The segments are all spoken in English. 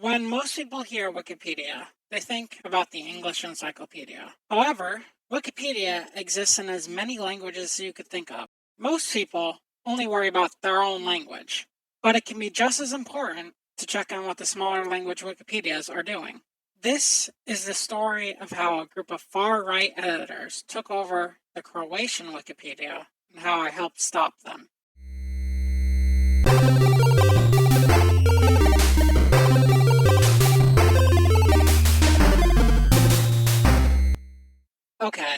When most people hear Wikipedia, they think about the English encyclopedia. However, Wikipedia exists in as many languages as you could think of. Most people only worry about their own language, but it can be just as important to check on what the smaller language Wikipedias are doing. This is the story of how a group of far-right editors took over the Croatian Wikipedia and how I helped stop them. Okay,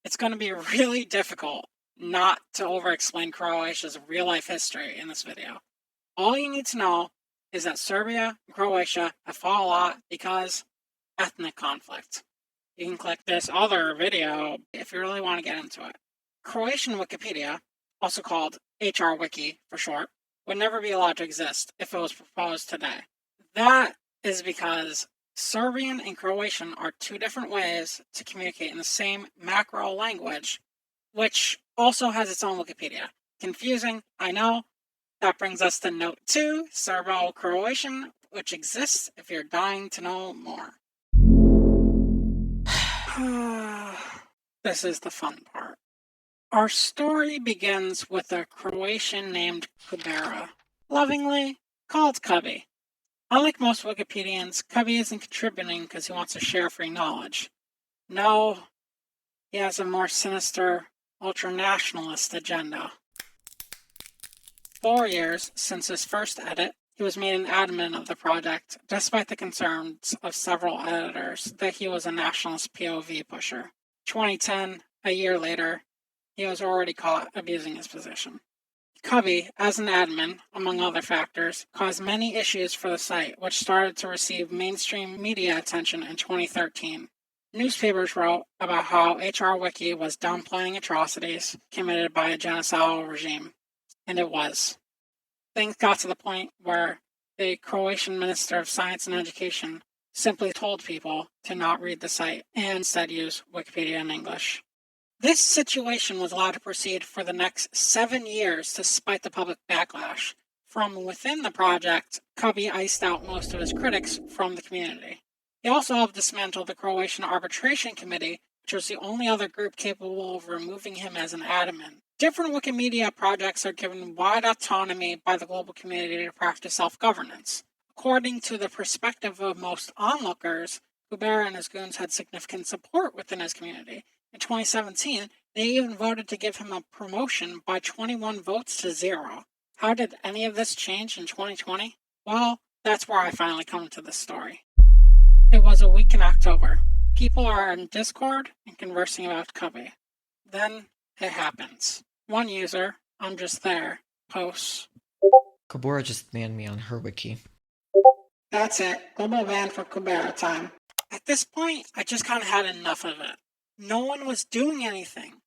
it's going to be really difficult not to over-explain Croatia's real-life history in this video. All you need to know is that Serbia and Croatia have fought a lot because ethnic conflict. You can click this other video if you really want to get into it. Croatian Wikipedia, also called hr.wiki for short, would never be allowed to exist if it was proposed today. That is because Serbian and Croatian are two different ways to communicate in the same macro language, which also has its own Wikipedia. Confusing, I know. That brings us to note 2, Serbo-Croatian, which exists if you're dying to know more. This is the fun part. Our story begins with a Croatian named Kubera, lovingly called Kubby. Unlike most Wikipedians, Kubby isn't contributing because he wants to share free knowledge. No, he has a more sinister, ultra-nationalist agenda. 4 years since his first edit, he was made an admin of the project, despite the concerns of several editors that he was a nationalist POV pusher. 2010, a year later, he was already caught abusing his position. Kubby, as an admin, among other factors, caused many issues for the site, which started to receive mainstream media attention in 2013. Newspapers wrote about how hr.wiki was downplaying atrocities committed by a genocidal regime, and it was. Things got to the point where the Croatian Minister of Science and Education simply told people to not read the site and instead use Wikipedia in English. This situation was allowed to proceed for the next 7 years despite the public backlash. From within the project, Kubby iced out most of his critics from the community. He also helped dismantle the Croatian Arbitration Committee, which was the only other group capable of removing him as an admin. Different Wikimedia projects are given wide autonomy by the global community to practice self-governance. According to the perspective of most onlookers, Kubera and his goons had significant support within his community. In 2017, they even voted to give him a promotion by 21 votes to 0. How did any of this change in 2020? Well, that's where I finally come to this story. It was a week in October. People are in Discord and conversing about Kubby. Then it happens. One user, ImJustThere, posts, Kubera just banned me on her wiki. "That's it. Global ban for Kubera time." At this point, I just kind of had enough of it. No one was doing anything.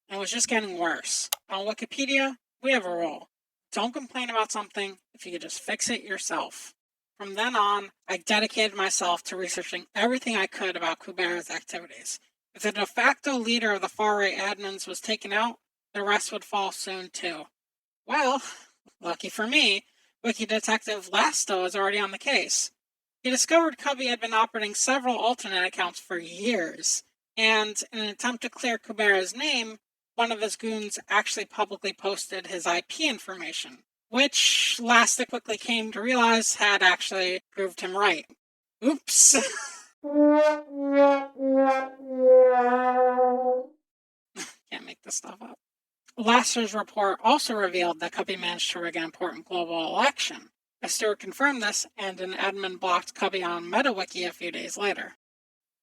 It was just getting worse. On Wikipedia, we have a rule. Don't complain about something if you could just fix it yourself. From then on, I dedicated myself to researching everything I could about Kubera's activities. If the de facto leader of the far-right admins was taken out, the rest would fall soon too. Well, lucky for me, Wiki Detective Lasto is already on the case. He discovered Kubby had been operating several alternate accounts for years, and in an attempt to clear Kubera's name, one of his goons actually publicly posted his IP information, which Lasta quickly came to realize had actually proved him right. Oops. Can't make this stuff up. Lasta's report also revealed that Kubby managed to rig an important global election. A steward confirmed this, and an admin blocked Kubby on MetaWiki a few days later.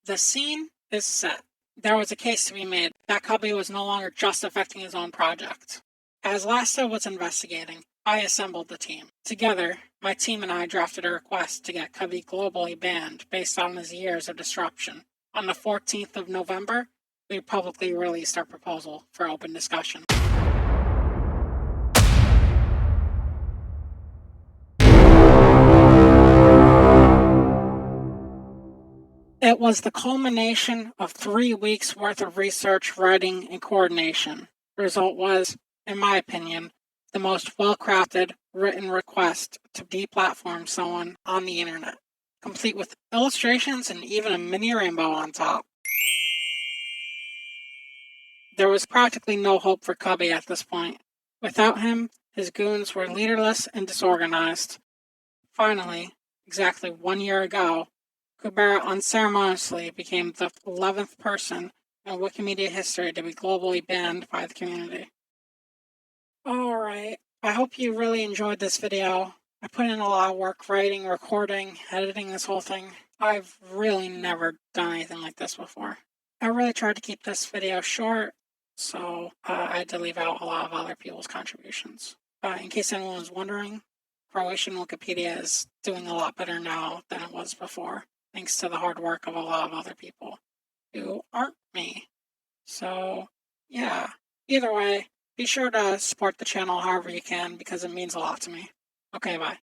The scene is set. There was a case to be made that Kubby was no longer just affecting his own project. As Lasta was investigating, I assembled the team. Together, my team and I drafted a request to get Kubby globally banned based on his years of disruption. On the 14th of November, we publicly released our proposal for open discussion. It was the culmination of 3 weeks' worth of research, writing, and coordination. The result was, in my opinion, the most well-crafted written request to deplatform someone on the internet. complete with illustrations and even a mini rainbow on top. There was practically no hope for Kubby at this point. Without him, his goons were leaderless and disorganized. Finally, exactly 1 year ago, Kubera unceremoniously became the 11th person in Wikimedia history to be globally banned by the community. Alright, I hope you really enjoyed this video. I put in a lot of work writing, recording, editing this whole thing. I've really never done anything like this before. I really tried to keep this video short, so I had to leave out a lot of other people's contributions. In case anyone was wondering, Croatian Wikipedia is doing a lot better now than it was before, thanks to the hard work of a lot of other people who aren't me. So, yeah, either way, be sure to support the channel however you can because it means a lot to me. Okay, bye.